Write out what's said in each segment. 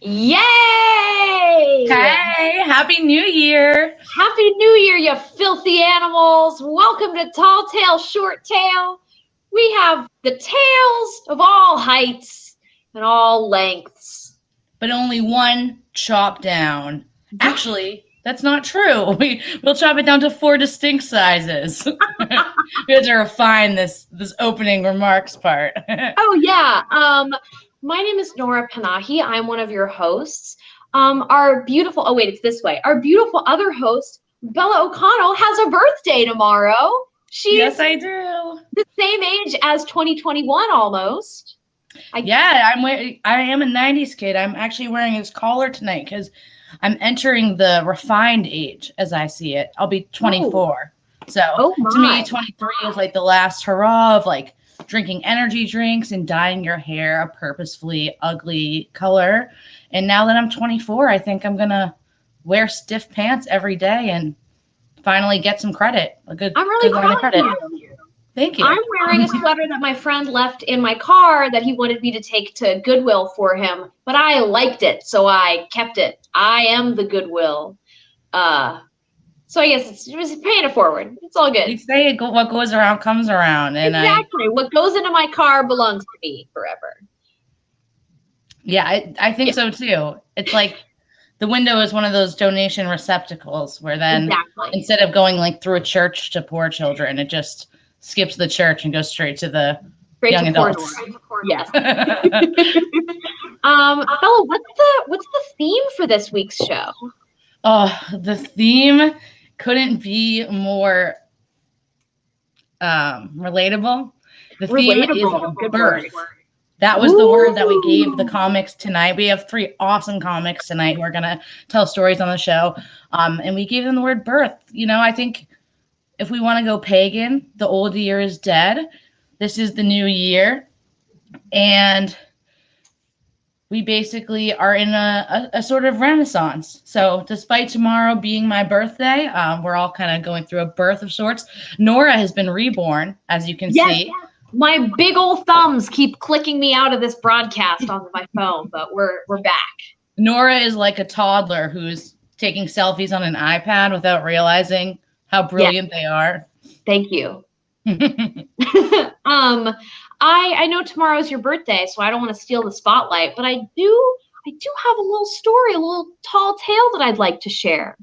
Yay! Hey, Happy New Year! Happy New Year, you filthy animals! Welcome to Tall Tail, Short Tail. We have the tails of all heights and all lengths. But only one chop down. Actually, that's not true. We'll chop it down to 4 distinct sizes. We have to refine this opening remarks part. Oh, yeah. My name is Nora Panahi. I'm one of your hosts. Our beautiful other host, Bella O'Connell, has a birthday tomorrow. Yes, I do. The same age as 2021 almost. I am a 90s kid. I'm actually wearing his collar tonight because I'm entering the refined age as I see it. I'll be 24. So to me, 23 is like the last hurrah of like drinking energy drinks and dyeing your hair a purposefully ugly color. And now that I'm 24, I think I'm going to wear stiff pants every day and finally get some credit. I'm really proud of credit. Thank you. I'm wearing a sweater that my friend left in my car that he wanted me to take to Goodwill for him, but I liked it, so I kept it. I am the Goodwill. So I guess it was paying it forward. It's all good. You say what goes around comes around. And exactly. What goes into my car belongs to me forever. Yeah, I think so too. It's like the window is one of those donation receptacles where then instead of going like through a church to poor children, it just skips the church and goes straight to the young adults. Yes. Bella, what's the theme for this week's show? Oh, the theme couldn't be more relatable. The theme is birth. That was the word that we gave the comics tonight. We have 3 awesome comics tonight who are going to tell stories on the show. And we gave them the word birth. You know, I think if we want to go pagan, the old year is dead. This is the new year. And we basically are in a sort of renaissance. So despite tomorrow being my birthday, we're all kind of going through a birth of sorts. Nora has been reborn, as you can see. Yes. My big old thumbs keep clicking me out of this broadcast on my phone, but we're back. Nora is like a toddler who's taking selfies on an iPad without realizing how brilliant they are. Thank you. I know tomorrow is your birthday, so I don't want to steal the spotlight, but I do have a little story, a little tall tale that I'd like to share.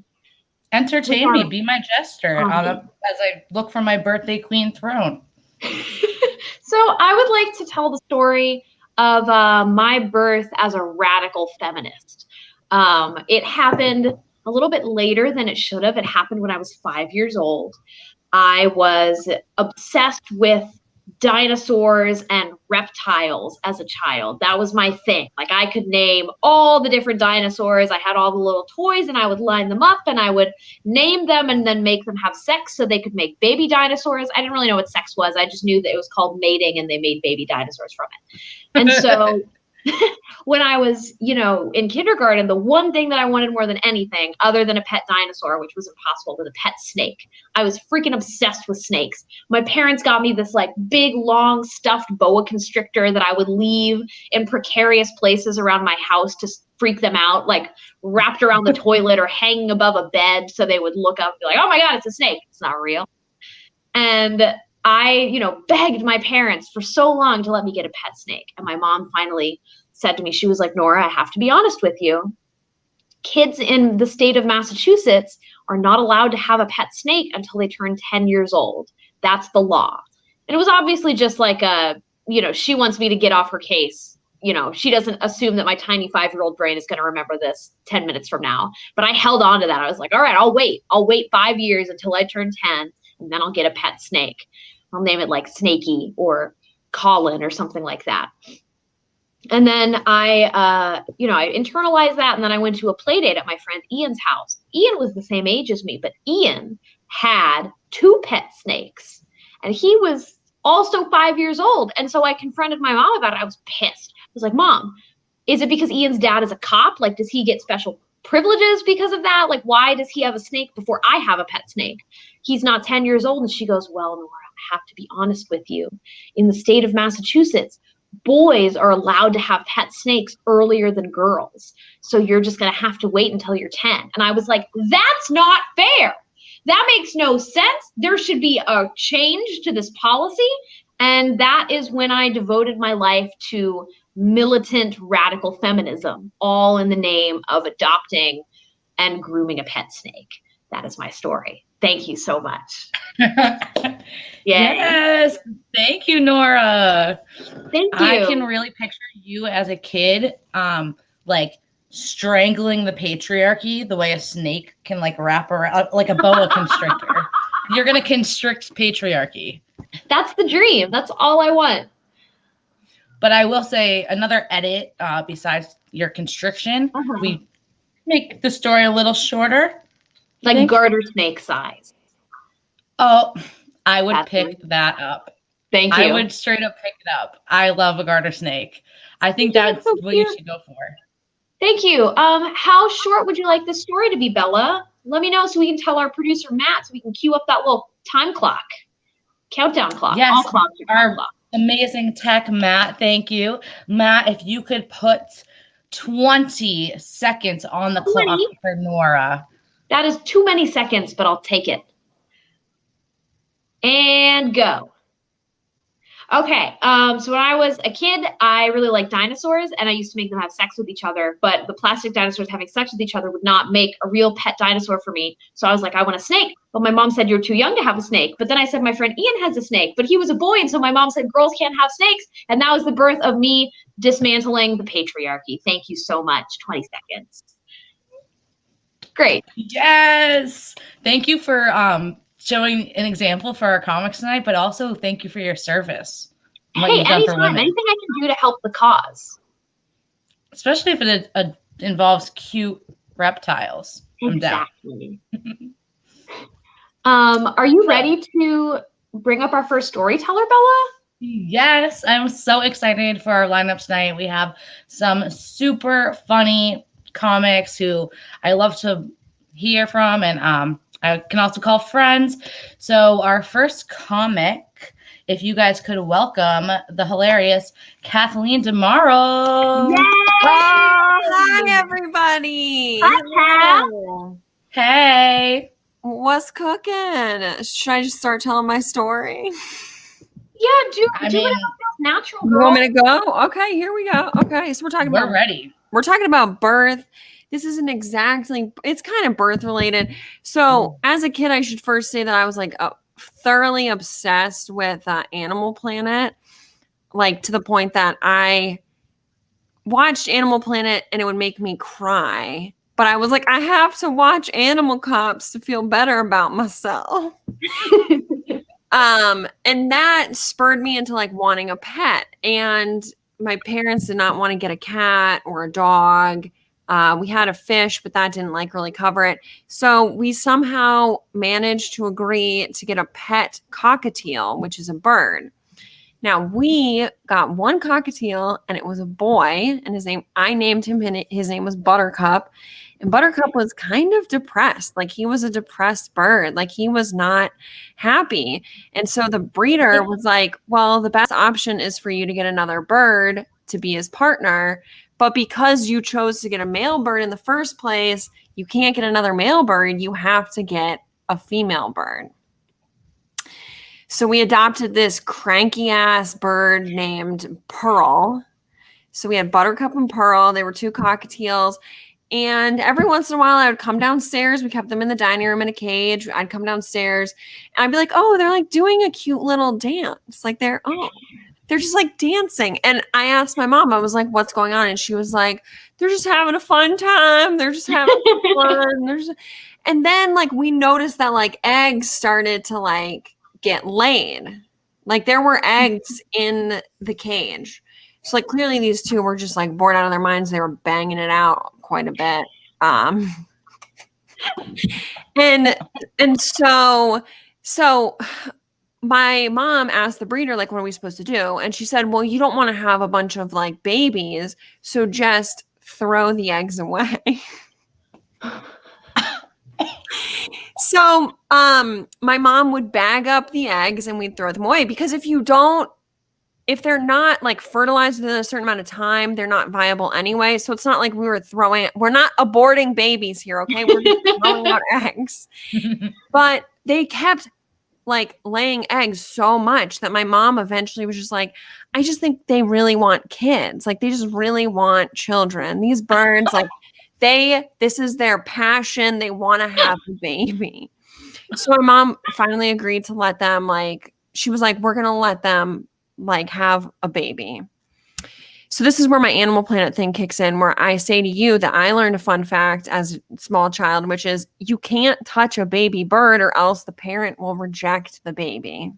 Entertain me, be my jester as I look for my birthday queen throne. So I would like to tell the story of my birth as a radical feminist. It happened a little bit later than it should have. It happened when I was 5 years old. I was obsessed with dinosaurs and reptiles as a child. That was my thing. Like, I could name all the different dinosaurs. I had all the little toys and I would line them up and I would name them and then make them have sex so they could make baby dinosaurs. I didn't really know what sex was. I just knew that it was called mating and they made baby dinosaurs from it. And so when I was, in kindergarten, the one thing that I wanted more than anything, other than a pet dinosaur, which was impossible, was a pet snake. I was freaking obsessed with snakes. My parents got me this like big, long, stuffed boa constrictor that I would leave in precarious places around my house to freak them out, like wrapped around the toilet or hanging above a bed so they would look up and be like, oh my God, it's a snake. It's not real. And I, begged my parents for so long to let me get a pet snake. And my mom finally said to me, she was like, Nora, I have to be honest with you. Kids in the state of Massachusetts are not allowed to have a pet snake until they turn 10 years old. That's the law. And it was obviously just like she wants me to get off her case. She doesn't assume that my tiny 5-year-old brain is going to remember this 10 minutes from now. But I held on to that. I was like, all right, I'll wait. I'll wait 5 years until I turn 10. And then I'll get a pet snake. I'll name it like Snakey or Colin or something like that. And then I internalized that. And then I went to a play date at my friend Ian's house. Ian was the same age as me, but Ian had 2 pet snakes. And he was also 5 years old. And so I confronted my mom about it. I was pissed. I was like, Mom, is it because Ian's dad is a cop? Like, does he get special privileges because of that? Like, why does he have a snake before I have a pet snake? He's not 10 years old. And she goes, well, Nora, I have to be honest with you. In the state of Massachusetts, boys are allowed to have pet snakes earlier than girls. So you're just going to have to wait until you're 10. And I was like, that's not fair. That makes no sense. There should be a change to this policy. And that is when I devoted my life to militant radical feminism, all in the name of adopting and grooming a pet snake. That is my story. Thank you so much. Yes. Thank you, Nora. Thank you. I can really picture you as a kid, like strangling the patriarchy the way a snake can like wrap around, like a boa constrictor. You're going to constrict patriarchy. That's the dream. That's all I want. But I will say another edit besides your constriction, we make the story a little shorter. Like garter snake size. Oh, I would pick that up. Thank you. I would straight up pick it up. I love a garter snake. I think that's what you should go for. Thank you. How short would you like this story to be, Bella? Let me know so we can tell our producer, Matt, so we can cue up that little time clock. Countdown clock. Yes, all clocks are our clock. Amazing tech, Matt. Thank you. Matt, if you could put 20 seconds on the clock for Nora. That is too many seconds, but I'll take it. And go. Okay, so when I was a kid, I really liked dinosaurs, and I used to make them have sex with each other, but the plastic dinosaurs having sex with each other would not make a real pet dinosaur for me. So I was like, I want a snake. But my mom said, you're too young to have a snake. But then I said, my friend Ian has a snake, but he was a boy, and so my mom said, girls can't have snakes. And that was the birth of me dismantling the patriarchy. Thank you so much. 20 seconds. Great. Yes. Thank you for showing an example for our comics tonight, but also thank you for your service. Hey, anytime, anything I can do to help the cause. Especially if it involves cute reptiles. Exactly. Are you ready to bring up our first storyteller, Bella? Yes, I'm so excited for our lineup tonight. We have some super funny comics who I love to hear from, and I can also call friends. So our first comic, if you guys could welcome the hilarious Kathleen DeMauro. Yay! Oh, hi everybody. Hi, Kath. Hey. What's cooking? Should I just start telling my story? Yeah, do it feels natural, girl. You want me to go? Okay, here we go. Okay, so we're ready. We're talking about birth. This isn't exactly, it's kind of birth related. So as a kid, I should first say that I was like thoroughly obsessed with Animal Planet, like to the point that I watched Animal Planet and it would make me cry. But I was like, I have to watch Animal Cops to feel better about myself. And that spurred me into like wanting a pet. And my parents did not want to get a cat or a dog. We had a fish, but that didn't like really cover it. So we somehow managed to agree to get a pet cockatiel, which is a bird. Now we got one cockatiel and it was a boy, and I named him, and his name was Buttercup. And Buttercup was kind of depressed. Like he was a depressed bird. Like he was not happy. And so the breeder was like, well, the best option is for you to get another bird to be his partner. But because you chose to get a male bird in the first place, you can't get another male bird. You have to get a female bird. So we adopted this cranky ass bird named Pearl. So we had Buttercup and Pearl. They were two cockatiels. And every once in a while I would come downstairs. We kept them in the dining room in a cage. I'd come downstairs and I'd be like, oh, they're like doing a cute little dance. Like they're just like dancing. And I asked my mom, I was like, what's going on? And she was like, they're just having a fun time. They're just having fun. And then like we noticed that like eggs started to like get laid. Like there were eggs in the cage. So like clearly these two were just like bored out of their minds. They were banging it out quite a bit. And so my mom asked the breeder, like, what are we supposed to do? And she said, well, you don't want to have a bunch of like babies. So just throw the eggs away. So my mom would bag up the eggs and we'd throw them away, because if they're not like fertilized within a certain amount of time, they're not viable anyway. So it's not like we're not aborting babies here, okay? We're just throwing out eggs. But they kept like laying eggs so much that my mom eventually was just like, I just think they really want kids. Like they just really want children. These birds, like this is their passion. They want to have a baby. So my mom finally agreed to let them, like, she was like, we're going to let them like have a baby. So this is where my Animal Planet thing kicks in, where I say to you that I learned a fun fact as a small child, which is you can't touch a baby bird or else the parent will reject the baby.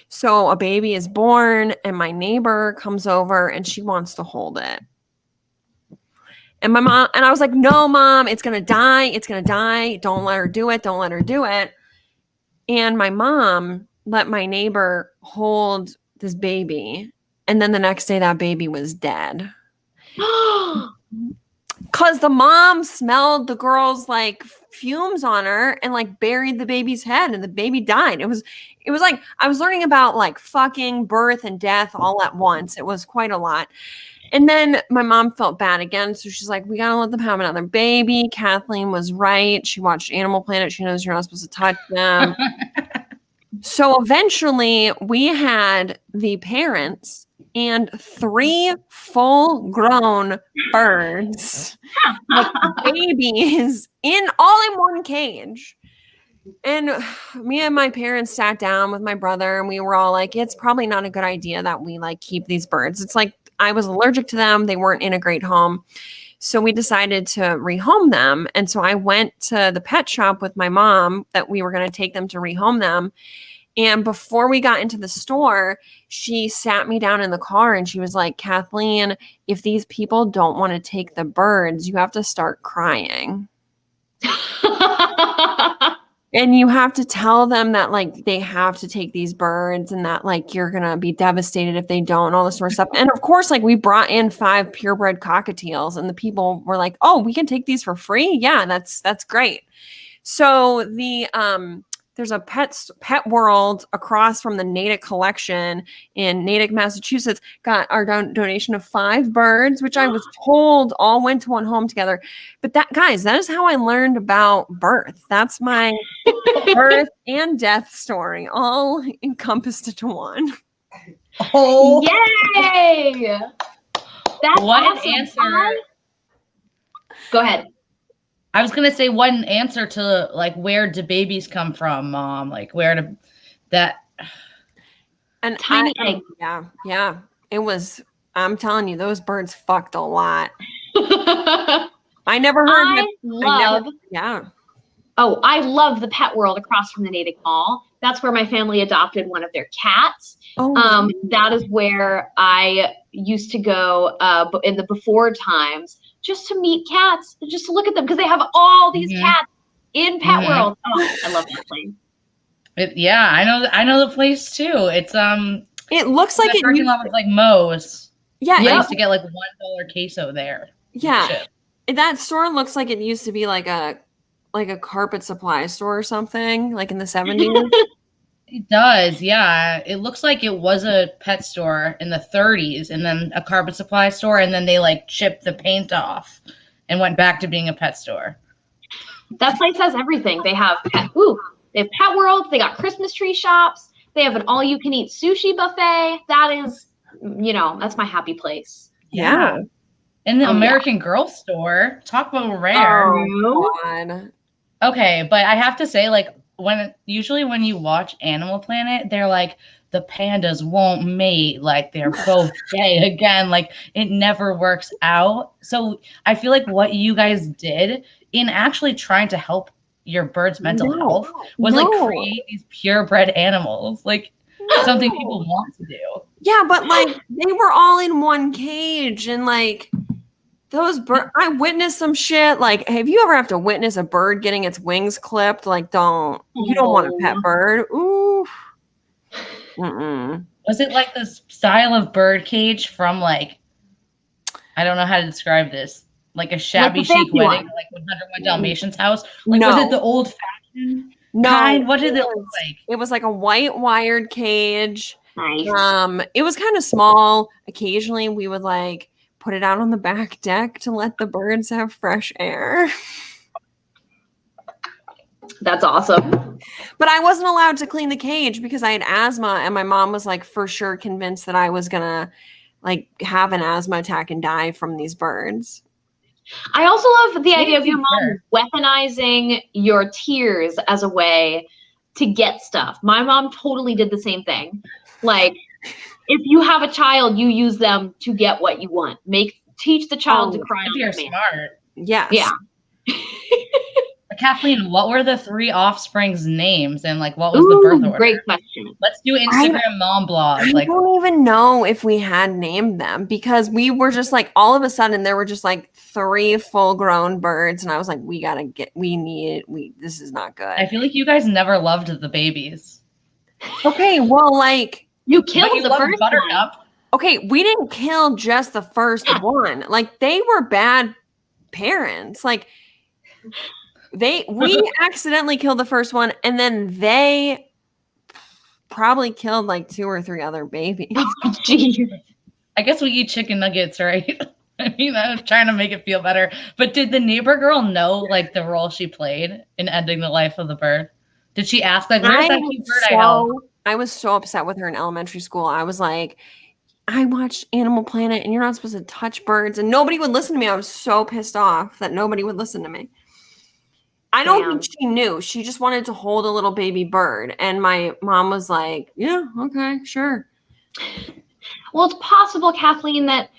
So a baby is born and my neighbor comes over and she wants to hold it. And my mom, and I was like, no, Mom, it's going to die. It's going to die. Don't let her do it. Don't let her do it. And my mom let my neighbor hold this baby. And then the next day that baby was dead. Because the mom smelled the girl's like fumes on her and like buried the baby's head and the baby died. It was like I was learning about like fucking birth and death all at once. It was quite a lot. And then my mom felt bad again. So she's like, we got to let them have another baby. Kathleen was right. She watched Animal Planet. She knows you're not supposed to touch them. So eventually we had the parents and 3 full-grown birds, like babies, all in one cage. And me and my parents sat down with my brother and we were all like, it's probably not a good idea that we like keep these birds. It's like I was allergic to them. They weren't in a great home. So we decided to rehome them. And so I went to the pet shop with my mom that we were going to take them to rehome them. And before we got into the store, she sat me down in the car and she was like, Kathleen, if these people don't want to take the birds, you have to start crying. And you have to tell them that like they have to take these birds and that like you're going to be devastated if they don't, all this sort of stuff. And of course, like we brought in 5 purebred cockatiels and the people were like, oh, we can take these for free. Yeah, that's great. So there's a pet world across from the Natick collection in Natick, Massachusetts, got our donation of 5 birds, which I was told all went to one home together. But that is how I learned about birth. That's my birth and death story, all encompassed into one. Oh, yay! That's what awesome. an answer. Go ahead. I was gonna say what an answer to like where do babies come from, Mom? Like where do that and tiny egg. Yeah. It was. I'm telling you, those birds fucked a lot. I never heard. I love the pet world across from the Natick Mall. That's where my family adopted one of their cats. That is where I used to go in the before times. Just to meet cats, just to look at them because they have all these cats in Pet World. Oh, I love that place. I know the place too. It's it looks like it parking lot with like Moe's. Yeah, I used to get like $1 queso there. Yeah, that store looks like it used to be like a carpet supply store or something, like in the 70s. It does, yeah. It looks like it was a pet store in the 30s and then a carpet supply store, and then they like chipped the paint off and went back to being a pet store. That place has everything. They have Pet World, they got Christmas tree shops, they have an all-you-can-eat sushi buffet. That is, that's my happy place. Yeah. And the American Girl store. Talk about rare. Oh, God. Okay, but I have to say, like, usually when you watch Animal Planet, they're like, the pandas won't mate, like they're both gay again, like it never works out. So I feel like what you guys did in actually trying to help your bird's mental health was like create these purebred animals, like something people want to do. Yeah, but like they were all in one cage and like those birds, I witnessed some shit. Like, have you ever have to witness a bird getting its wings clipped? Like, you don't want a pet bird. Ooh. Was it like this style of bird cage from like, I don't know how to describe this, like a shabby chic wedding, like 101 Dalmatians house? Like, was it the old fashioned kind? What did it look like? It was like a white wired cage. Nice. It was kind of small. Occasionally we would like put it out on the back deck to let the birds have fresh air. That's awesome. But I wasn't allowed to clean the cage because I had asthma, and my mom was like for sure convinced that I was gonna like have an asthma attack and die from these birds. I also love the idea of your mom weaponizing your tears as a way to get stuff. My mom totally did the same thing. Like, if you have a child, you use them to get what you want. Teach the child to cry. If you're smart. Yes. Yeah. Kathleen, what were the 3 offspring's names and like what was the birth order? Great question. Let's do Instagram mom blog. I don't even know if we had named them because we were just like all of a sudden there were just like 3 full-grown birds, and I was like, this is not good. I feel like you guys never loved the babies. Okay, well, like you killed the first Buttercup. One. Okay, we didn't kill just the first one. Like they were bad parents. Like we accidentally killed the first one, and then they probably killed like 2 or 3 other babies. Jeez. I guess we eat chicken nuggets, right? I mean, I was trying to make it feel better. But did the neighbor girl know like the role she played in ending the life of the bird? Did she ask like, where's that cute bird I was so upset with her in elementary school. I was like, I watched Animal Planet and you're not supposed to touch birds, and nobody would listen to me. I was so pissed off that nobody would listen to me. I don't think she knew. She just wanted to hold a little baby bird. And my mom was like, yeah, okay, sure. Well, it's possible, Kathleen, that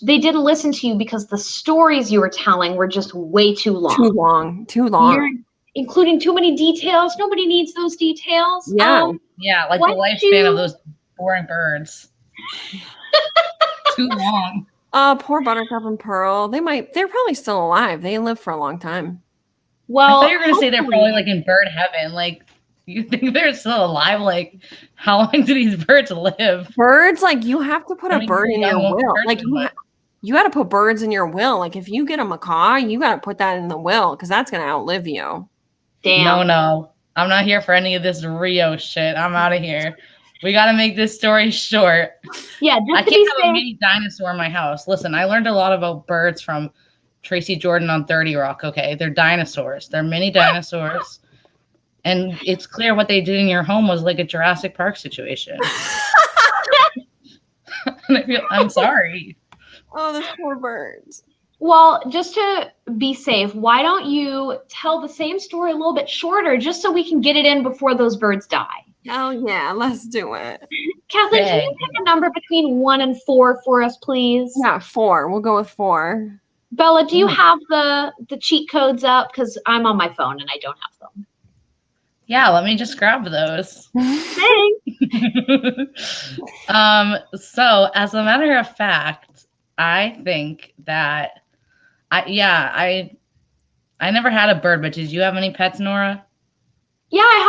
they didn't listen to you because the stories you were telling were just way too long. Too long. including too many details. Nobody needs those details. Yeah. Yeah, like the lifespan of those boring birds. Too long. Poor Buttercup and Pearl. They're probably still alive. They live for a long time. Well, I thought you were going to say they're probably like in bird heaven. Like, you think they're still alive? Like, how long do these birds live? Birds, like, you have to put a bird in your will. Like, you you got to put birds in your will. Like, if you get a macaw, you got to put that in the will because that's going to outlive you. Damn. No. I'm not here for any of this Rio shit. I'm out of here. We got to make this story short. Yeah, I can't have a mini dinosaur in my house. Listen, I learned a lot about birds from Tracy Jordan on 30 Rock, okay? They're dinosaurs. They're mini dinosaurs. And it's clear what they did in your home was like a Jurassic Park situation. I'm sorry. Oh, those poor birds. Well, just to be safe, why don't you tell the same story a little bit shorter just so we can get it in before those birds die? Oh, yeah, let's do it. Kathleen, can you pick a number between 1 and 4 for us, please? Yeah, 4. We'll go with 4. Bella, do you have the cheat codes up? Because I'm on my phone and I don't have them. Yeah, let me just grab those. Thanks. So as a matter of fact, I think that I never had a bird, but did you have any pets, Nora? Yeah, I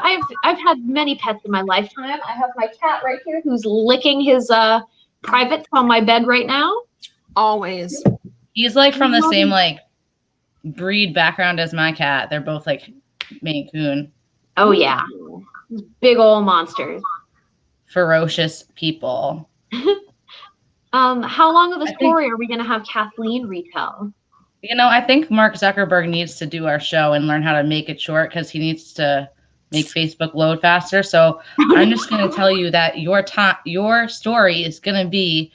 have. I've had many pets in my lifetime. I have my cat right here who's licking his privates on my bed right now. Always. He's like from the same like breed background as my cat. They're both like Maine Coon. Oh yeah, big old monsters. Ferocious people. How long of the story are we going to have Kathleen retell? You know, I think Mark Zuckerberg needs to do our show and learn how to make it short because he needs to make Facebook load faster. So I'm just going to tell you that your story is going to be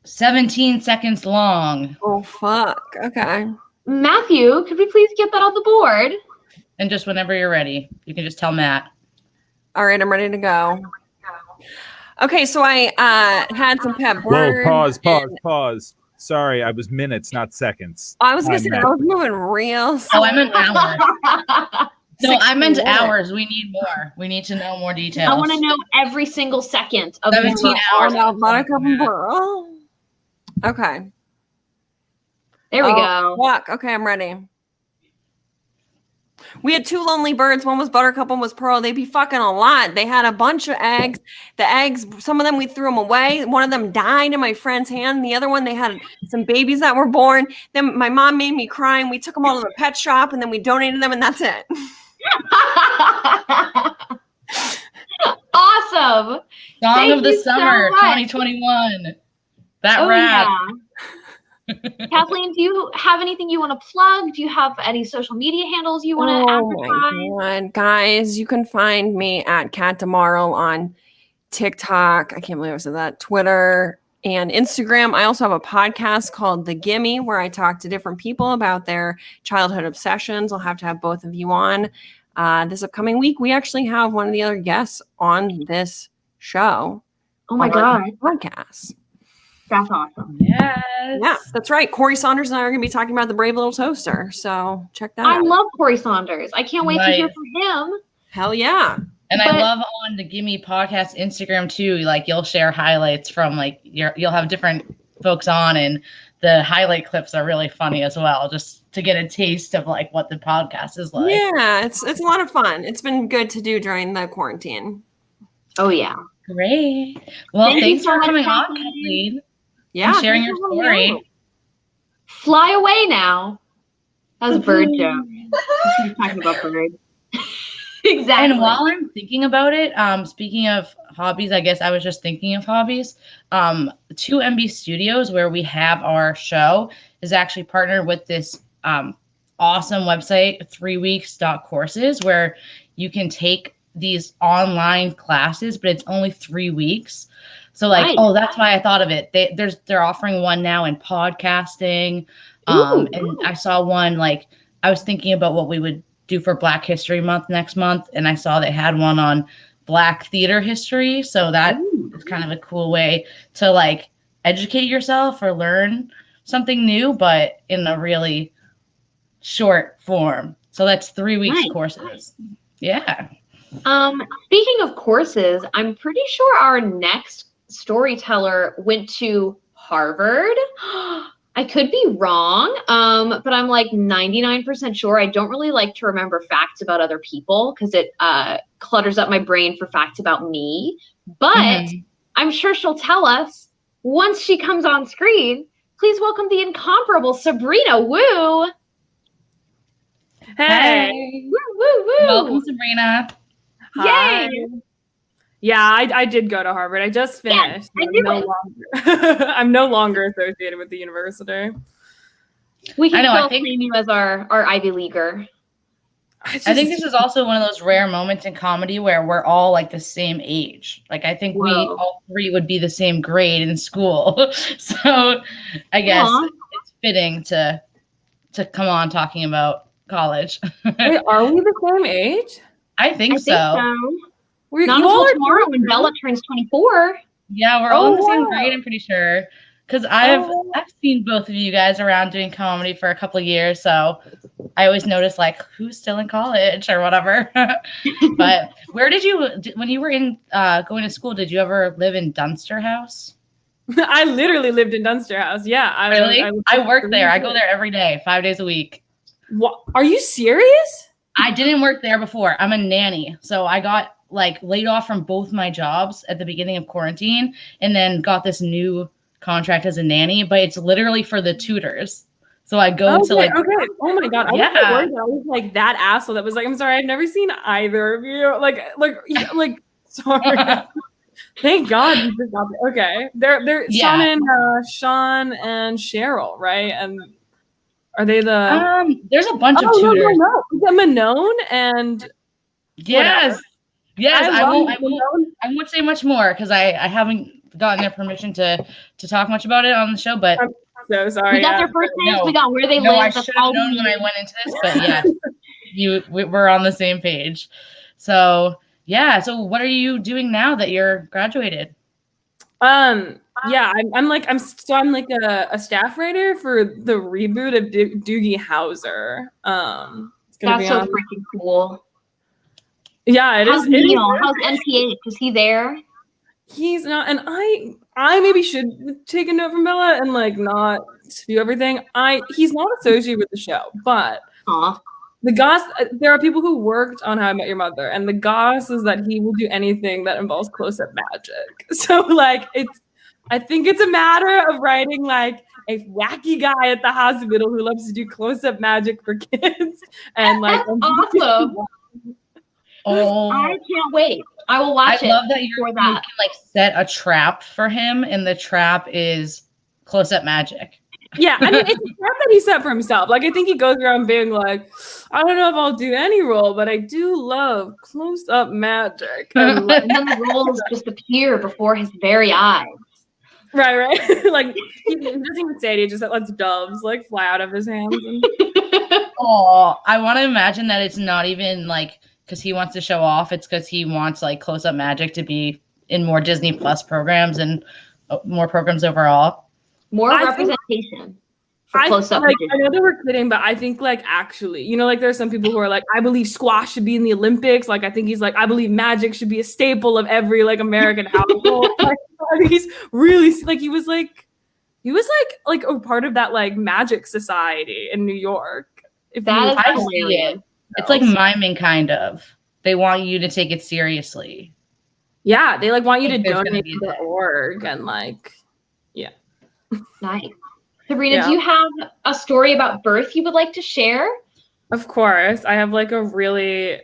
17 seconds long. Oh, fuck. Okay. Matthew, could we please get that on the board? And just whenever you're ready, you can just tell Matt. All right, I'm ready to go. Okay, so I had some pet birds. Whoa, pause. Sorry, I was minutes, not seconds. I was going to say, I was moving real slow. Oh, I meant hours. No, I meant hours. We need more. We need to know more details. I want to know every single second of 17 hours. Okay. There we go. Fuck. Okay, I'm ready. We had 2 lonely birds. One was Buttercup, one was Pearl. They'd be fucking a lot. They had a bunch of eggs. The eggs, some of them we threw them away. One of them died in my friend's hand. The other one, they had some babies that were born. Then my mom made me cry, and we took them all to the pet shop, and then we donated them, and that's it. Awesome. Song of the Summer 2021. That rap. Yeah. Kathleen, do you have anything you want to plug? Do you have any social media handles you want to advertise? My God. Guys, you can find me at Kat Tomorrow on TikTok. I can't believe I said that. Twitter and Instagram. I also have a podcast called The Gimme where I talk to different people about their childhood obsessions. I'll have to have both of you on this upcoming week. We actually have one of the other guests on this show. Oh my God. Podcast. That's awesome. Yes. Yeah, that's right. Corey Saunders and I are going to be talking about the Brave Little Toaster. So check that out. I love Corey Saunders. I can't wait to hear from him. Hell yeah. And I love on the Gimme Podcast Instagram too. Like you'll share highlights from like you'll have different folks on, and the highlight clips are really funny as well, just to get a taste of like what the podcast is like. Yeah, it's a lot of fun. It's been good to do during the quarantine. Oh yeah. Great. Well, thanks for coming on, Kathleen. Yeah. And sharing your story. Fly away now. That was a bird joke. She's talking about birds. Exactly. And while I'm thinking about it, speaking of hobbies, I guess I was just thinking of hobbies. 2MB Studios, where we have our show, is actually partnered with this awesome website, 3weeks.courses, where you can take these online classes, but it's only 3 weeks. So like, nice. That's why I thought of it. They're offering one now in podcasting. And I saw one, like, I was thinking about what we would do for Black History Month next month, and I saw they had one on Black theater history. So that is kind of a cool way to like educate yourself or learn something new, but in a really short form. So that's 3 weeks Nice. courses. Yeah. Speaking of courses, I'm pretty sure our next storyteller went to Harvard. I could be wrong, but I'm like 99% sure. I don't really like to remember facts about other people because it clutters up my brain for facts about me. But I'm sure she'll tell us once she comes on screen. Please welcome the incomparable Sabrina Wu. Hey. Woo, woo, woo. Welcome, Sabrina. Hi. Yay. Yeah, I did go to Harvard. I just finished. I knew it. I'm no longer associated with the university. We can I know, I still think- claim you as our Ivy Leaguer. I think this is also one of those rare moments in comedy where we're all like the same age. Like I think we Whoa. all three would be the same grade in school. So I guess Aw. it's fitting to come on talking about college. Wait, are we the same age? I think I so. think so. We're, Not you all until are tomorrow when Bella turns 24. Yeah, we're all in the same wow. grade, I'm pretty sure. Because I've Oh. seen both of you guys around doing comedy for a couple of years, so I always notice like who's still in college or whatever. But where did you when you were in going to school? Did you ever live in Dunster House? I literally lived in Dunster House. Yeah, I work there. I go there every day, 5 days a week. What? Are you serious? I didn't work there before. I'm a nanny, so I got like laid off from both my jobs at the beginning of quarantine, and then got this new contract as a nanny. But it's literally for the tutors. So I go to like okay. Oh my god! I Yeah. was at work and I was like that asshole that was like, "I'm sorry, I've never seen either of you." Like, sorry. Thank God you just got there. Okay, they're Yeah. Sean and Cheryl, right? And are they the? There's a bunch of Oh no, tutors. no, no. The Manon and Yes. Yes, I love won't Manon. I won't say much more because I haven't gotten their permission to talk much about it on the show, but So sorry. We got yeah. their first names. No. We got where they no, I live. should have known when I went into this, but yes, we're on the same page. So yeah, so what are you doing now that you're graduated? Yeah, I'm like a staff writer for the reboot of Doogie Howser. It's gonna That's be so on. freaking cool. Yeah, it How's is. It is Neil? very How's great. NPH? Is he there? He's not, and I maybe should take a note from Bella and like not spew everything. He's not associated with the show, but Aw. the goss. There are people who worked on How I Met Your Mother, and the goss is that he will do anything that involves close-up magic. So like I think it's a matter of writing like a wacky guy at the hospital who loves to do close-up magic for kids, and like Awesome. Oh, I can't wait. I will I watch it. love that you for can that. like set a trap for him, and the trap is close-up magic. Yeah, I mean, it's a trap that he set for himself. Like, I think he goes around being like, I don't know if I'll do any role, but I do love close-up magic. And And then the roles just appear before his very eyes. right. Like, he doesn't even say it. He just lets doves, like, fly out of his hands. And... Oh, I want to imagine that it's not even like because he wants to show off. It's because he wants like close-up magic to be in more Disney Plus programs and more programs overall. More I think- representation for close-up. I know they were kidding, but I think, like, actually, you know, like, there's some people who are like, I believe squash should be in the Olympics. Like, I think he's like, I believe magic should be a staple of every, like, American household. Like, I think he's really, like, he was like a part of that, like, magic society in New York. If That is I see hilarious. it. It's like miming, kind of. They want you to take it seriously. Yeah, they like want you to Like, there's gonna donate be to the org and like, Nice. Sabrina, Yeah. do you have a story about birth you would like to share? of course, I have like a really,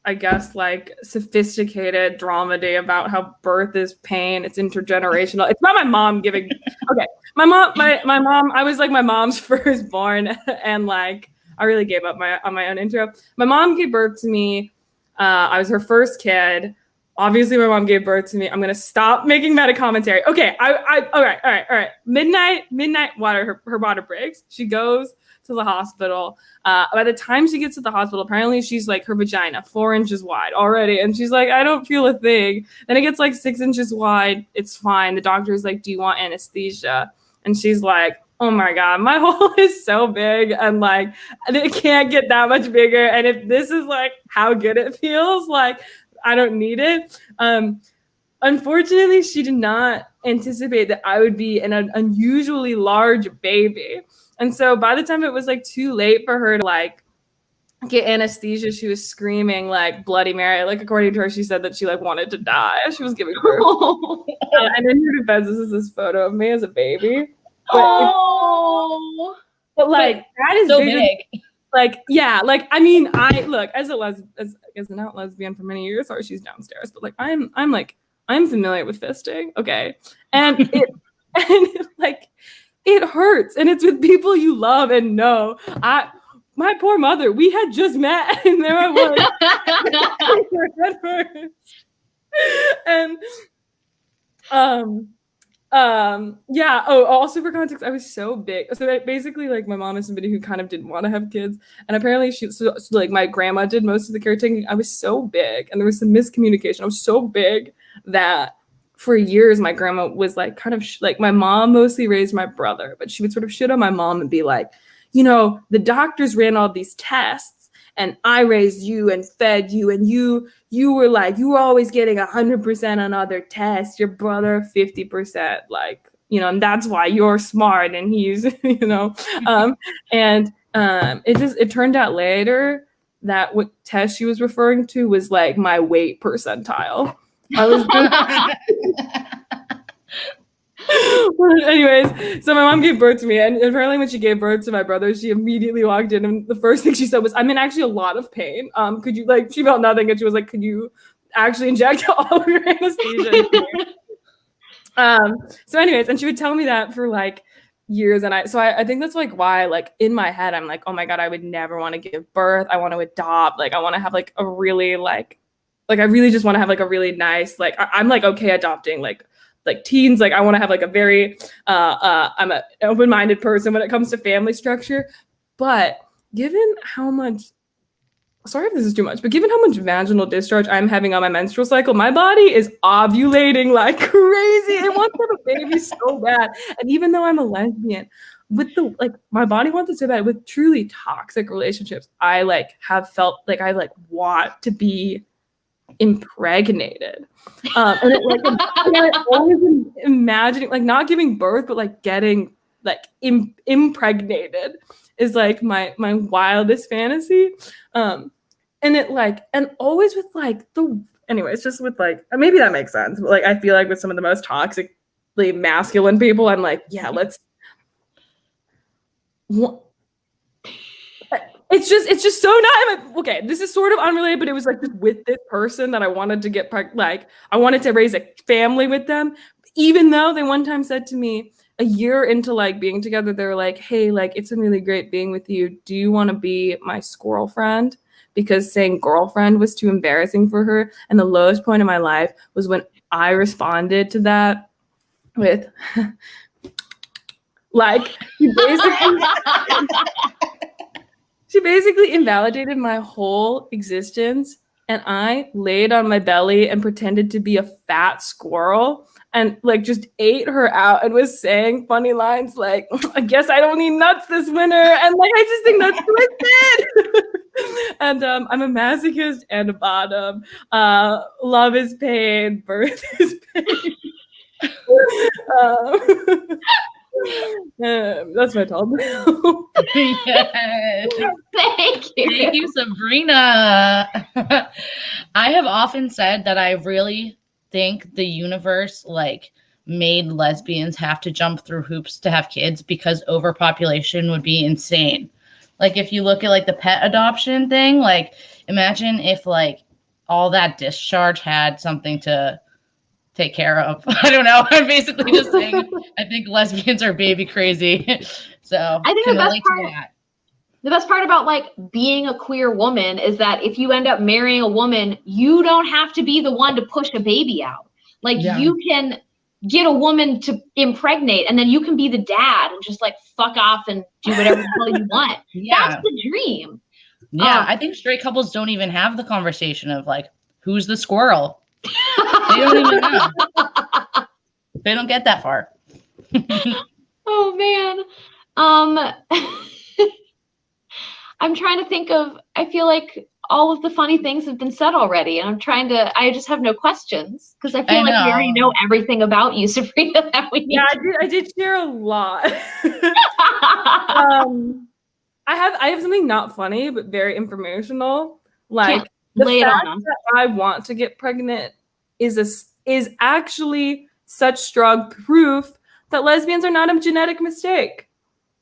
I guess, like sophisticated dramedy about how birth is pain. It's intergenerational. It's about my mom giving. Okay, my mom. I was like my mom's firstborn, and like I really gave up on my own intro. My mom gave birth to me. I was her first kid. Obviously, my mom gave birth to me. I'm gonna stop making meta commentary. Okay, all right. Midnight. Water. Her water breaks. She goes to the hospital. By the time she gets to the hospital, apparently she's like her vagina 4 inches wide already, and she's like, I don't feel a thing. Then it gets like 6 inches wide. It's fine. The doctor's like, do you want anesthesia? And she's like, oh my God, my hole is so big and like it can't get that much bigger. And if this is like how good it feels, like I don't need it. Unfortunately, she did not anticipate that I would be an unusually large baby. And so by the time it was like too late for her to like get anesthesia, she was screaming like Bloody Mary. Like according to her, she said that she like wanted to die. She was giving birth. And in her defense, this is this photo of me as a baby. But like that is so bigger, big. like yeah, like I mean, I look as an out lesbian for many years. Sorry, she's downstairs, but like I'm familiar with fisting, okay, and it like it hurts, and it's with people you love and know. My poor mother, we had just met, and there I was, and yeah. Oh, also for context, I was so big. So basically, like my mom is somebody who kind of didn't want to have kids, and apparently so like my grandma did most of the caretaking. I was so big, and there was some miscommunication. I was so big that for years my grandma was like kind of like my mom mostly raised my brother, but she would sort of shit on my mom and be like, you know, the doctors ran all these tests and I raised you and fed you, and you were like, you were always getting 100% on other tests, your brother 50%, like, you know, and that's why you're smart and he's, you know, it turned out later that what test she was referring to was like my weight percentile. I was anyways, so my mom gave birth to me, and apparently when she gave birth to my brother, she immediately walked in, and the first thing she said was, I'm in actually a lot of pain. Could you, like, she felt nothing, and she was like, could you actually inject all of your anesthesia? So anyways, and she would tell me that for like years, and I think that's like why, like, in my head I'm like, oh my God, I would never want to give birth. I want to adopt. Like, I want to have like a really like I really just want to have like a really nice, like I'm like okay adopting like teens. Like I want to have like a very I'm an open-minded person when it comes to family structure. But given how much, sorry if this is too much, but given how much vaginal discharge I'm having on my menstrual cycle, my body is ovulating like crazy. It wants to have a baby so bad. And even though I'm a lesbian, with the like my body wants it so bad. With truly toxic relationships, I like have felt like I like want to be impregnated, and it, like I always imagining like not giving birth, but like getting like impregnated is like my wildest fantasy, and it like and always with like the anyways just with like maybe that makes sense, but like I feel like with some of the most toxically masculine people, I'm like let's. It's just so not okay. This is sort of unrelated, but it was like just with this person that I wanted to get like I wanted to raise a family with them. Even though they one time said to me a year into like being together, they were like, "Hey, like it's been really great being with you. Do you want to be my squirrel friend?" Because saying girlfriend was too embarrassing for her. And the lowest point in my life was when I responded to that with like she basically invalidated my whole existence, and I laid on my belly and pretended to be a fat squirrel and like just ate her out and was saying funny lines like, I guess I don't need nuts this winter. And like, I just think that's what I did. And I'm a masochist and a bottom. Love is pain, birth is pain. That's my top. Yes. Thank you. Thank you, Sabrina. I have often said that I really think the universe like made lesbians have to jump through hoops to have kids because overpopulation would be insane. Like if you look at like the pet adoption thing, like imagine if like all that discharge had something to take care of. I don't know. I'm basically just saying I think lesbians are baby crazy. So I think the best part about like being a queer woman is that if you end up marrying a woman, you don't have to be the one to push a baby out. Like you can get a woman to impregnate, and then you can be the dad and just like fuck off and do whatever the hell you want. That's the dream. Yeah, I think straight couples don't even have the conversation of like, who's the squirrel? They don't even know. They don't get that far. Oh man. Um I'm trying to think of, I feel like all of the funny things have been said already, and I just have no questions because I feel I like we already know. know everything about you, Sabrina, that we need Yeah, to. I did share a lot. I have something not funny but very informational. Like the Lay it fact on 'em. that I want to get pregnant is actually such strong proof that lesbians are not a genetic mistake.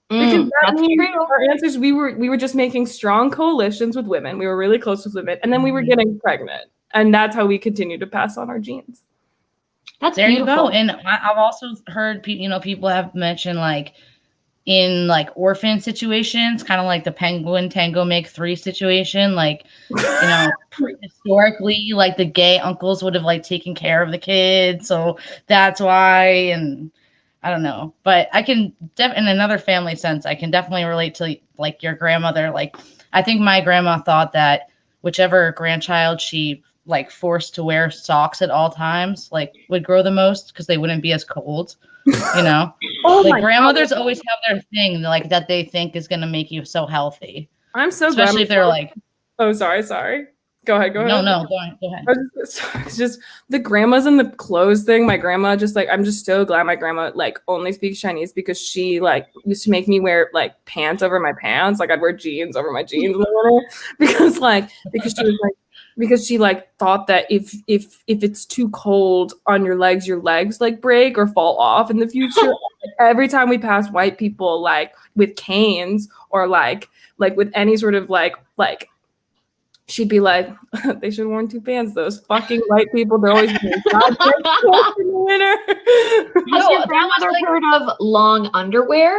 Because that That's means true. our answers, we were just making strong coalitions with women. We were really close with women, and then we were getting pregnant, and that's how we continue to pass on our genes. That's There beautiful. you go. And I've also heard people have mentioned like in like orphan situations, kind of like the Penguin Tango Make 3 situation, like historically, like the gay uncles would have like taken care of the kids, so that's why. And I don't know, but I can in another family sense, I can definitely relate to like your grandmother. Like I think my grandma thought that whichever grandchild she like forced to wear socks at all times like would grow the most because they wouldn't be as cold. Oh Like my grandmothers God. always have their thing like that they think is going to make you so healthy, I'm so especially if they're like, oh, sorry. Go ahead. no, go ahead. It's just the grandmas and the clothes thing. My grandma just like, I'm just so glad my grandma like only speaks Chinese because she like used to make me wear like pants over my pants. Like I'd wear jeans over my jeans in the winter because she was like, because she like thought that if it's too cold on your legs like break or fall off in the future. Every time we pass white people like with canes or like with any sort of like she'd be like, they should have worn 2 pants. Those fucking white people, they're always wearing clothes in the winter. Has your grandmother heard of long underwear?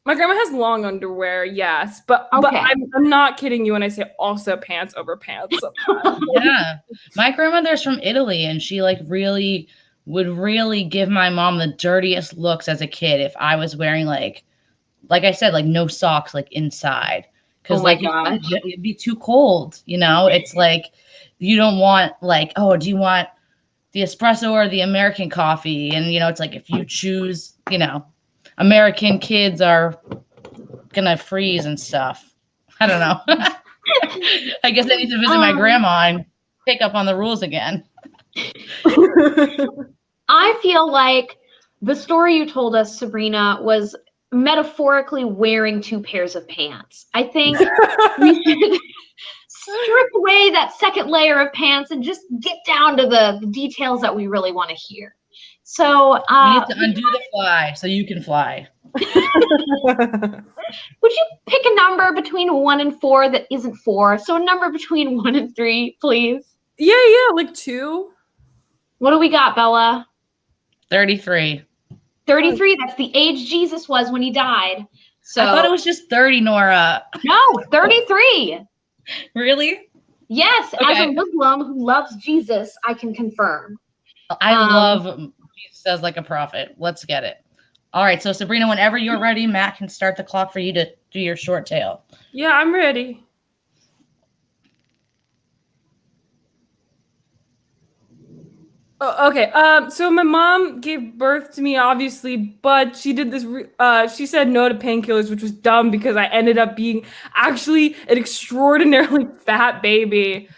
My grandma has long underwear, yes, but Okay. I'm not kidding you when I say also pants over pants. Yeah, my grandmother's from Italy, and she like would really give my mom the dirtiest looks as a kid if I was wearing like I said, like no socks like inside. Because my gosh. it'd be too cold, It's like you don't want like, oh, do you want the espresso or the American coffee? And it's like if you choose, American kids are gonna freeze and stuff. I don't know. I guess I need to visit my grandma and pick up on the rules again. I feel like the story you told us, Sabrina, was metaphorically wearing 2 pairs of pants. I think we should strip away that second layer of pants and just get down to the details that we really want to hear. So you need to undo the fly so you can fly. Would you pick a number between 1 and 4 that isn't 4? So a number between 1 and 3, please. Yeah, like 2. What do we got, Bella? 33. 33, that's the age Jesus was when he died. So I thought it was just 30, Nora. No, 33. Really? Yes, Okay. as a Muslim who loves Jesus, I can confirm. I love Jesus as like a prophet. Let's get it. All right, so Sabrina, whenever you're ready, Matt can start the clock for you to do your short tale. Yeah, I'm ready. Oh, okay. So my mom gave birth to me, obviously, but she did this. She said no to painkillers, which was dumb because I ended up being actually an extraordinarily fat baby.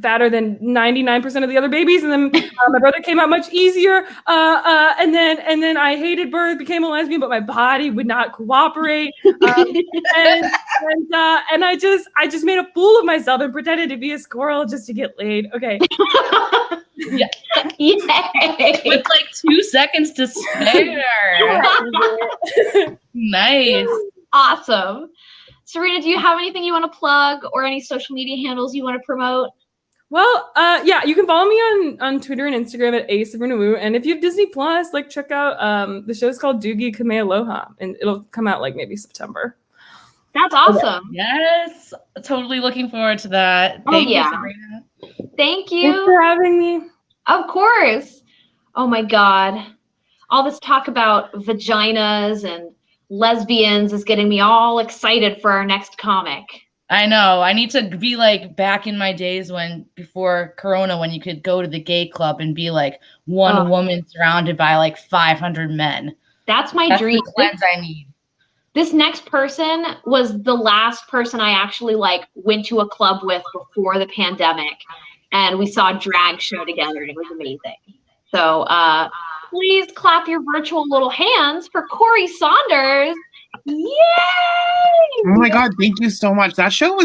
Fatter than 99% of the other babies, and then my brother came out much easier. And then I hated birth, became a lesbian, but my body would not cooperate. And I just made a fool of myself and pretended to be a squirrel just to get laid. Okay. Yeah. Yay. With like 2 seconds to spare. Nice. Awesome. Serena, do you have anything you want to plug or any social media handles you want to promote? Well, yeah, you can follow me on Twitter and Instagram at @SabrinaWoo. And if you have Disney Plus, like check out the show's called Doogie Kamealoha, and it'll come out like maybe September. That's awesome. Yes, totally looking forward to that. Oh, Thank you, yeah. Sabrina. Thank you. Thanks for having me. Of course. Oh my God. All this talk about vaginas and lesbians is getting me all excited for our next comic. I know. I need to be like back in my days before Corona, when you could go to the gay club and be like one woman surrounded by like 500 men. That's my dream. The cleanse I need. This next person was the last person I actually like went to a club with before the pandemic, and we saw a drag show together, and it was amazing. So please clap your virtual little hands for Corey Saunders. Yay! Oh my god, thank you so much. That show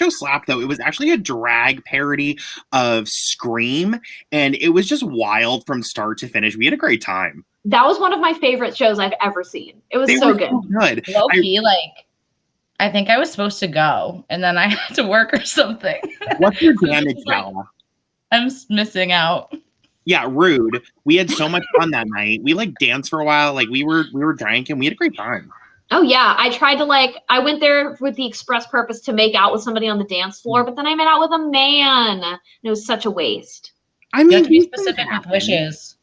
slapped though. It was actually a drag parody of Scream, and it was just wild from start to finish. We had a great time. That was one of my favorite shows I've ever seen. It was They so were good. So good. Low-key, I think I was supposed to go, and then I had to work or something. What's your damage, Bella? I'm missing out. Yeah, rude. We had so much fun that night. We danced for a while. We were drinking. We had a great time. Oh yeah, I tried to I went there with the express purpose to make out with somebody on the dance floor, but then I met out with a man. And it was such a waste. I mean, you have to be specific with wishes.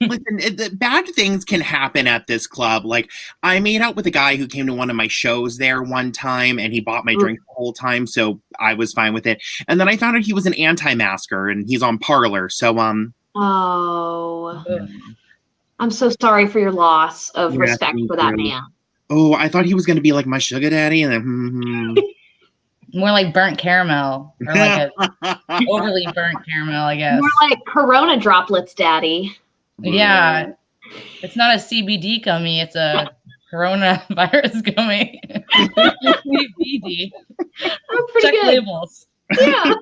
Listen, the bad things can happen at this club. I made out with a guy who came to one of my shows there one time, and he bought my drink the whole time, so I was fine with it. And then I found out he was an anti-masker, and he's on Parler, so Oh. I'm so sorry for your loss of respect for that man. Oh, I thought he was going to be my sugar daddy. And more like burnt caramel. Or a overly burnt caramel, I guess. More like Corona droplets daddy. Yeah. It's not a CBD gummy. It's a coronavirus gummy. CBD. Pretty Check good. labels. Yeah.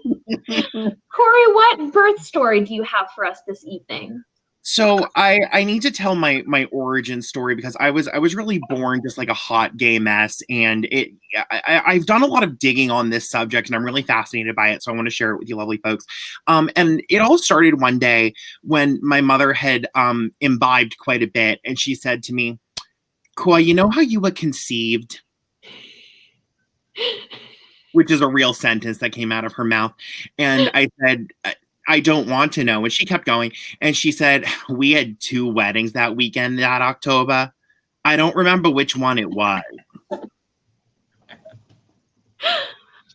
Corey, what birth story do you have for us this evening? So I need to tell my origin story, because I was really born just like a hot gay mess, and I've done a lot of digging on this subject, and I'm really fascinated by it. So I want to share it with you lovely folks. And it all started one day when my mother had imbibed quite a bit, and she said to me, "Koi, you know how you were conceived?" Which is a real sentence that came out of her mouth. And I said, "I don't want to know." And she kept going. And she said, "We had 2 weddings that weekend, that October. I don't remember which one it was."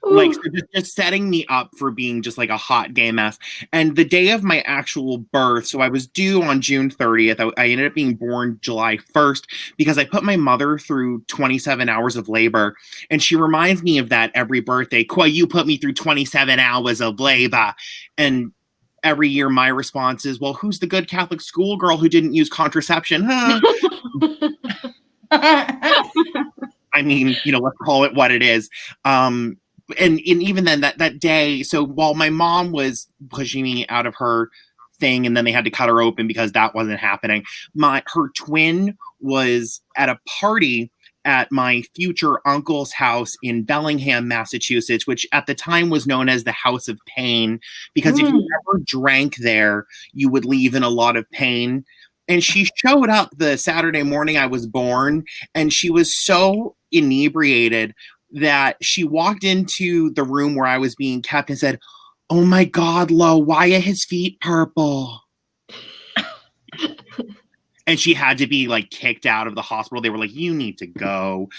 So just setting me up for being just a hot gay mess. And the day of my actual birth, so I was due on June 30th. I ended up being born July 1st because I put my mother through 27 hours of labor. And she reminds me of that every birthday. "Koi, you put me through 27 hours of labor." And every year my response is, "Well, who's the good Catholic schoolgirl who didn't use contraception?" Huh? I mean, let's call it what it is. And even then that day, so while my mom was pushing me out of her thing, and then they had to cut her open because that wasn't happening, her twin was at a party at my future uncle's house in Bellingham, Massachusetts, which at the time was known as the House of Pain, because if you ever drank there, you would leave in a lot of pain. And she showed up the Saturday morning I was born, and she was so inebriated that she walked into the room where I was being kept and said, "Oh my God, Lo, why are his feet purple?" And she had to be kicked out of the hospital. They were like, "You need to go."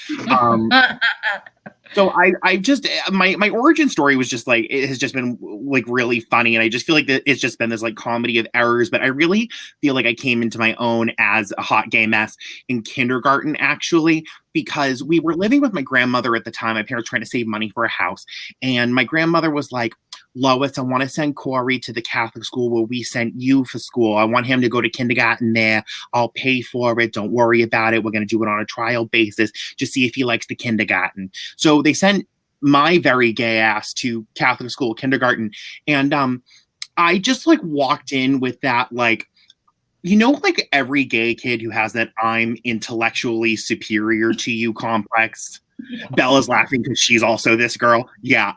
So I just, my origin story was just it has just been really funny. And I just feel that it's just been this comedy of errors, but I really feel like I came into my own as a hot gay mess in kindergarten, actually, because we were living with my grandmother at the time. My parents trying to save money for a house. And my grandmother was like, "Lois, I want to send Corey to the Catholic school where we sent you for school. I want him to go to kindergarten there. I'll pay for it. Don't worry about it. We're going to do it on a trial basis. Just see if he likes the kindergarten." So they sent my very gay ass to Catholic school kindergarten. And I just walked in with that, every gay kid who has that "I'm intellectually superior to you" complex. Bella's laughing because she's also this girl. Yeah,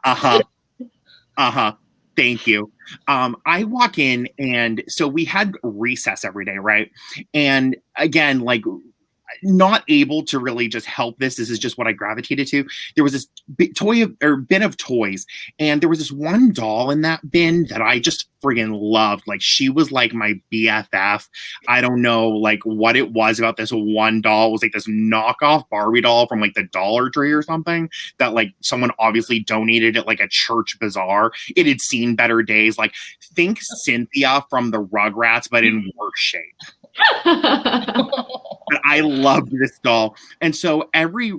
thank you. I walk in, and so we had recess every day, right? And again, not able to really just help this. This is just what I gravitated to. There was this bin of toys, and there was this one doll in that bin that I just friggin' loved. Like, she was like my BFF. I don't know like what it was about this one doll. It was like this knockoff Barbie doll from like the Dollar Tree or something that like someone obviously donated at like a church bazaar. It had seen better days. Like, think Cynthia from the Rugrats, but in worse shape. But I loved this doll. And so every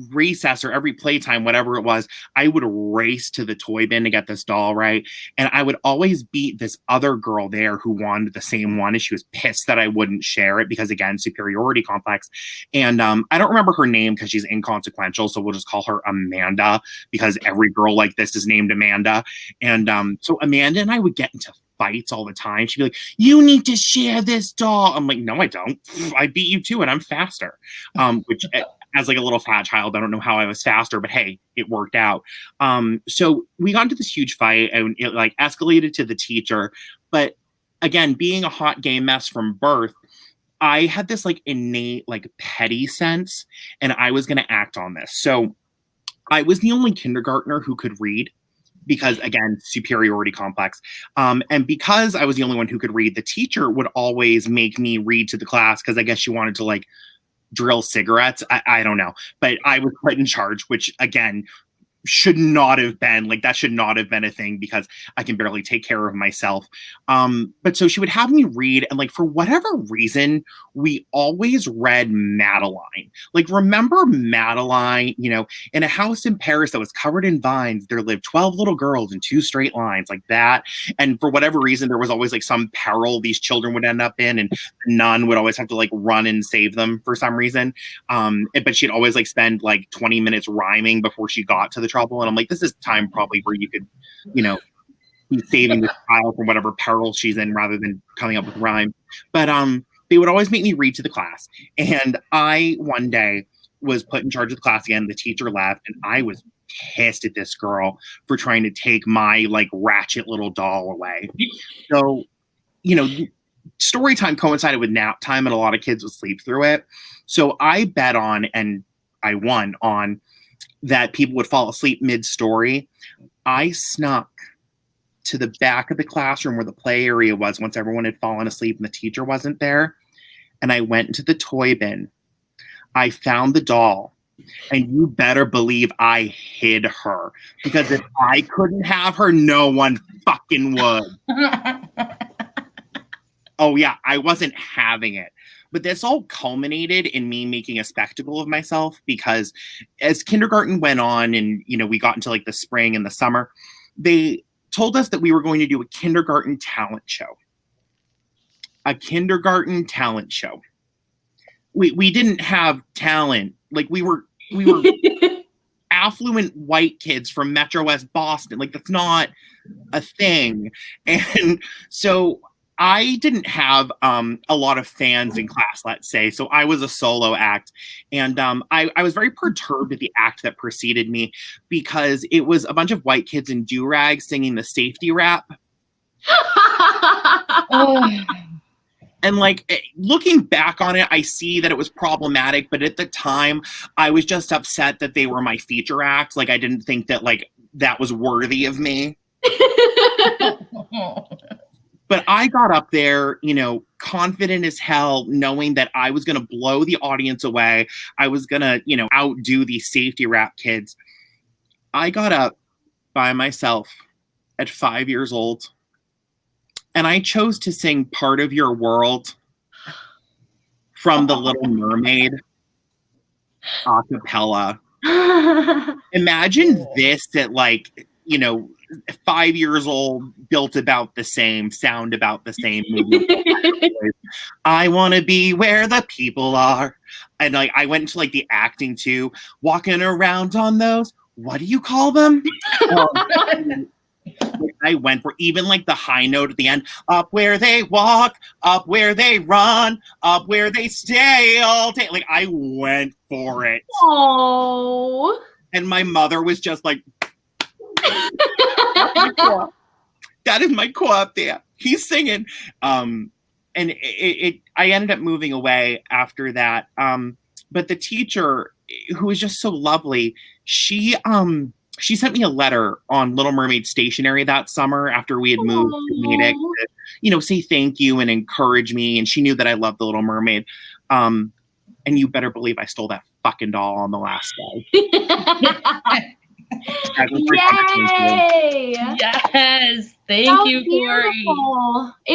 recess or every playtime, whatever it was, I would race to the toy bin to get this doll, right? And I would always beat this other girl there who wanted the same one, and she was pissed that I wouldn't share it because, again, superiority complex. And I don't remember her name because she's inconsequential, so we'll just call her Amanda because every girl like this is named Amanda. And so Amanda and I would get into fights all the time. She'd be like, "You need to share this doll." I'm like, "No, I don't. I beat you too, and I'm faster." Which as like a little fat child, I don't know how I was faster, but hey, it worked out. So we got into this huge fight, and it like escalated to the teacher. But again, being a hot gay mess from birth, I had this like innate like petty sense, and I was going to act on this. So I was the only kindergartner who could read, because again, superiority complex. And because I was the only one who could read, the teacher would always make me read to the class because I guess she wanted to like drill cigarettes. I don't know, but I was put in charge, which again, should not have been like, that should not have been a thing because I can barely take care of myself. But so she would have me read, and like for whatever reason, we always read Madeline. Like, remember Madeline, you know, in a house in Paris that was covered in vines, there lived 12 little girls in 2 straight lines, like that. And for whatever reason, there was always like some peril these children would end up in, and the nun would always have to like run and save them for some reason. But she'd always like spend like 20 minutes rhyming before she got to the trouble. And I'm like, this is time probably where you could, you know, be saving this child from whatever peril she's in rather than coming up with rhyme. But they would always make me read to the class. And I one day was put in charge of the class again. The teacher left, and I was pissed at this girl for trying to take my like ratchet little doll away. So, you know, story time coincided with nap time, and a lot of kids would sleep through it. So I bet on, and I won on, that people would fall asleep mid-story. I snuck to the back of the classroom where the play area was once everyone had fallen asleep and the teacher wasn't there. And I went into the toy bin. I found the doll. And you better believe I hid her. Because if I couldn't have her, no one fucking would. Oh yeah, I wasn't having it. But this all culminated in me making a spectacle of myself, because as kindergarten went on and, you know, we got into like the spring and the summer, they told us that we were going to do a kindergarten talent show. A kindergarten talent show. We didn't have talent. Like we were affluent white kids from Metro West Boston. Like, that's not a thing. And so I didn't have a lot of fans in class, let's say. So I was a solo act. And I was very perturbed at the act that preceded me, because it was a bunch of white kids in do-rags singing the safety rap. And like, looking back on it, I see that it was problematic. But at the time, I was just upset that they were my feature act. Like, I didn't think that like that was worthy of me. But I got up there, you know, confident as hell, knowing that I was going to blow the audience away. I was going to, you know, outdo these safety rap kids. I got up by myself at 5 years old, and I chose to sing Part of Your World from The Little Mermaid a cappella. Imagine this at like, you know, 5 years old, built about the same, sound about the same. I want to be where the people are. And like, I went into like the acting too, walking around on those, what do you call them? I went for even like the high note at the end, up where they walk, up where they run, up where they stay all day. Like, I went for it. Oh. And my mother was just like, that is my co-op there. He's singing. And I ended up moving away after that. but the teacher, who was just so lovely, she sent me a letter on Little Mermaid stationery that summer after we had moved to Natick to, say thank you and encourage me. And she knew that I loved the Little Mermaid. And you better believe I stole that fucking doll on the last day. Yay! Yes. Thank you, Corey.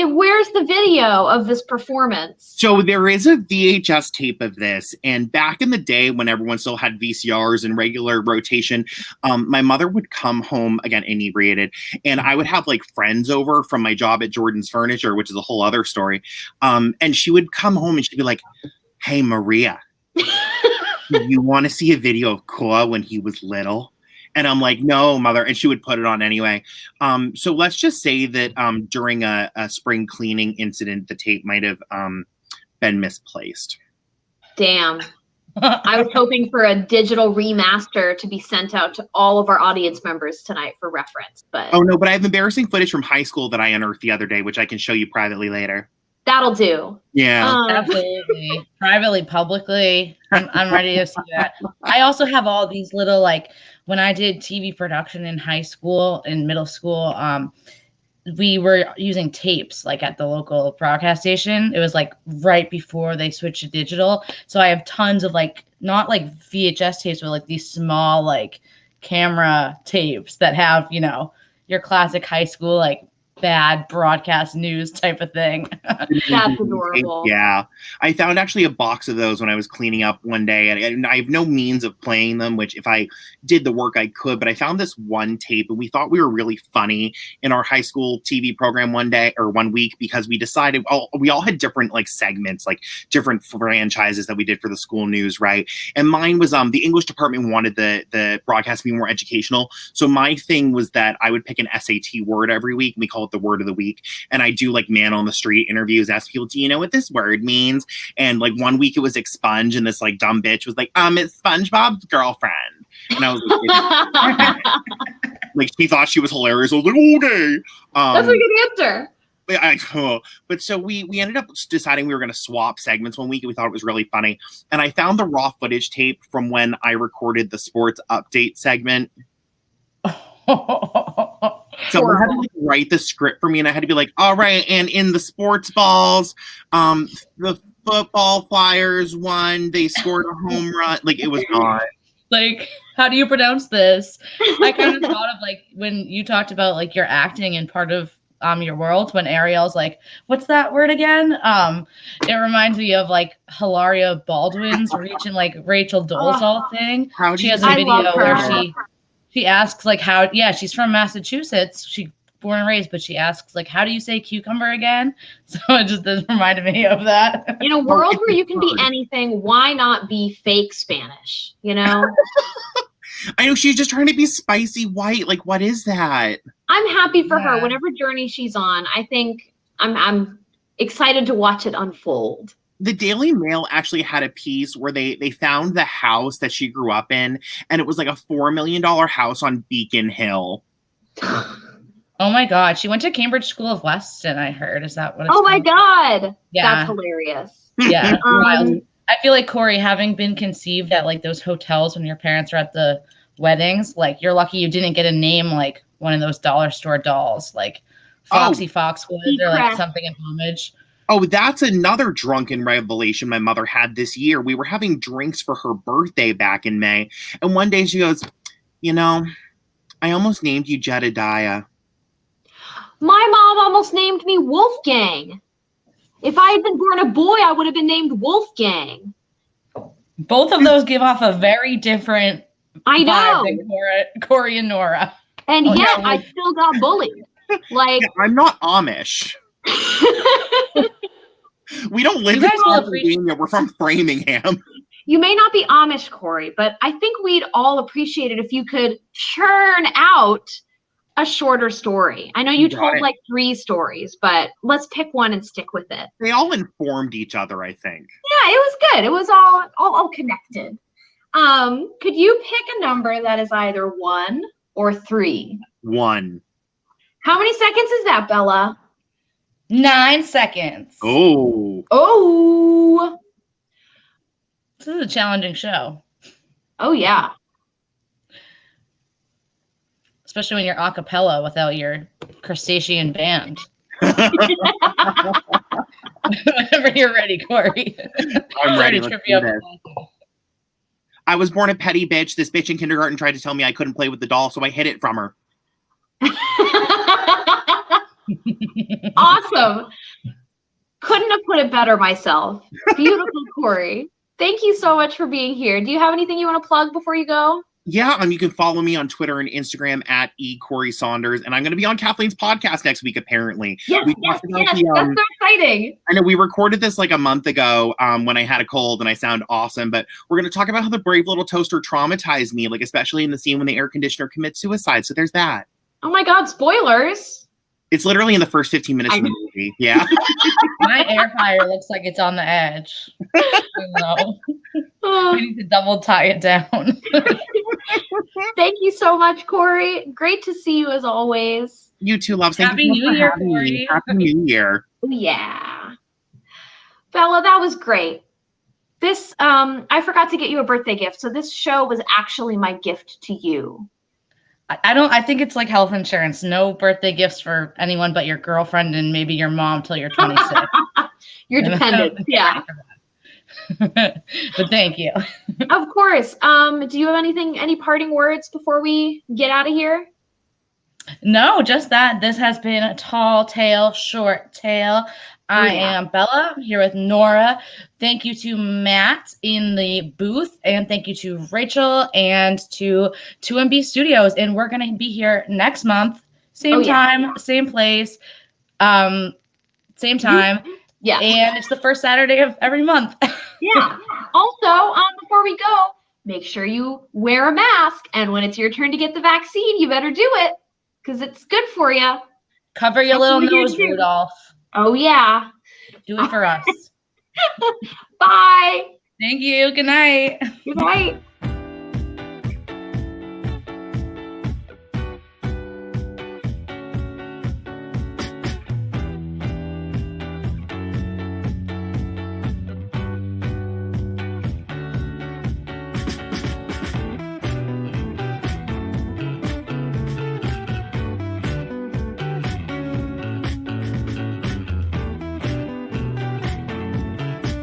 Where's the video of this performance? So there is a VHS tape of this. And back in the day when everyone still had VCRs in regular rotation, my mother would come home, again, inebriated, and I would have like friends over from my job at Jordan's Furniture, which is a whole other story. And she would come home and she'd be like, "Hey, Maria, you want to see a video of Koa when he was little?" And I'm like, "No, mother." And she would put it on anyway. So let's just say that during a spring cleaning incident, the tape might have been misplaced. Damn. I was hoping for a digital remaster to be sent out to all of our audience members tonight for reference. But oh no, but I have embarrassing footage from high school that I unearthed the other day, which I can show you privately later. That'll do. Yeah. Absolutely. Privately, publicly. I'm ready to see that. I also have all these little, like, when I did TV production in high school and middle school, we were using tapes, like, at the local broadcast station. It was, like, right before they switched to digital. So I have tons of, like, not, like, VHS tapes, but, like, these small, like, camera tapes that have, your classic high school, like, bad broadcast news type of thing. That's adorable. Yeah. I found actually a box of those when I was cleaning up one day, and I have no means of playing them, which if I did the work I could, but I found this one tape and we thought we were really funny in our high school TV program one week because we decided we all had different like segments, like different franchises that we did for the school news, right? And mine was the English department wanted the broadcast to be more educational. So my thing was that I would pick an SAT word every week, and we call it the word of the week, and I do like man on the street interviews, ask people, "Do you know what this word means?" And like one week it was expunge, and this like dumb bitch was like, "It's SpongeBob's girlfriend," and I was like, like she thought she was hilarious. I was like, "Okay." That's a good answer. But so we ended up deciding we were going to swap segments one week, and we thought it was really funny. And I found the raw footage tape from when I recorded the sports update segment. So I had to like, write the script for me, and I had to be like, "All right, and in the sports balls, the football Flyers won. They scored a home run." Like it was not. Like, how do you pronounce this? I kind of thought of like when you talked about like your acting and part of your world, when Ariel's like, "What's that word again?" It reminds me of like Hilaria Baldwin's reaching like Rachel Dolezal thing. She has a video where she asks like how, she's from Massachusetts. She born and raised, but she asks like, "How do you say cucumber again?" So it just reminded me of that. In a world where you can be anything, why not be fake Spanish? I know she's just trying to be spicy white. Like, what is that? I'm happy for her. Whatever journey she's on, I think I'm excited to watch it unfold. The Daily Mail actually had a piece where they found the house that she grew up in, and it was like a $4 million house on Beacon Hill. Oh my God. She went to Cambridge School of Weston, I heard. Is that what it's called? My God. Yeah. That's hilarious. Yeah. Wild. I feel like, Corey, having been conceived at like those hotels when your parents are at the weddings, like you're lucky you didn't get a name like one of those dollar store dolls, like Foxy Foxwood or like something in homage. Oh, that's another drunken revelation my mother had this year. We were having drinks for her birthday back in May. And one day she goes, "I almost named you Jedediah." My mom almost named me Wolfgang. If I had been born a boy, I would have been named Wolfgang. Both of those give off a very different vibe than Corey and Nora. And yet I still got bullied. Like I'm not Amish. We don't live in Pennsylvania. We're from Framingham. You may not be Amish, Corey, but I think we'd all appreciate it if you could churn out a shorter story. I know you told like 3 stories, but let's pick one and stick with it. They all informed each other, I think. Yeah, it was good. It was all connected. Could you pick a number that is either 1 or 3? 1. How many seconds is that, Bella? 9 seconds. Oh. This is a challenging show. Oh yeah. Especially when you're a cappella without your crustacean band. Whenever you're ready, Corey. I'm ready. To Let's trip you do up. this. I was born a petty bitch. This bitch in kindergarten tried to tell me I couldn't play with the doll, so I hid it from her. Awesome. Couldn't have put it better myself. Beautiful, Corey. Thank you so much for being here. Do you have anything you want to plug before you go? Yeah, you can follow me on Twitter and Instagram at @eCoreySaunders, and I'm going to be on Kathleen's podcast next week, apparently. Yes. That's so exciting. I know we recorded this like a month ago when I had a cold and I sound awesome, but we're going to talk about how the brave little toaster traumatized me, like especially in the scene when the air conditioner commits suicide. So there's that. Oh my God, spoilers. It's literally in the first 15 minutes of the movie. Yeah. My air fryer looks like it's on the edge. We need to double tie it down. Thank you so much, Corey. Great to see you as always. You too, loves. Thank Happy you New for Year, having me. Corey. Happy New Year. Oh, yeah. Bella, that was great. This, I forgot to get you a birthday gift. So this show was actually my gift to you. I think it's like health insurance. No birthday gifts for anyone but your girlfriend and maybe your mom till you're 26. You're dependent. Yeah. But thank you. Of course. Do you have any parting words before we get out of here? No, just that. This has been a Tall Tale, Short Tale. I am Bella. I'm here with Nora. Thank you to Matt in the booth, and thank you to Rachel and to 2MB Studios. And we're going to be here next month, same time, same place, same time. Yeah. And it's the first Saturday of every month. Yeah. Also, before we go, make sure you wear a mask. And when it's your turn to get the vaccine, you better do it because it's good for you. Cover your little nose, Rudolph. Oh, yeah. Do it for us. Bye. Thank you. Good night. Good night.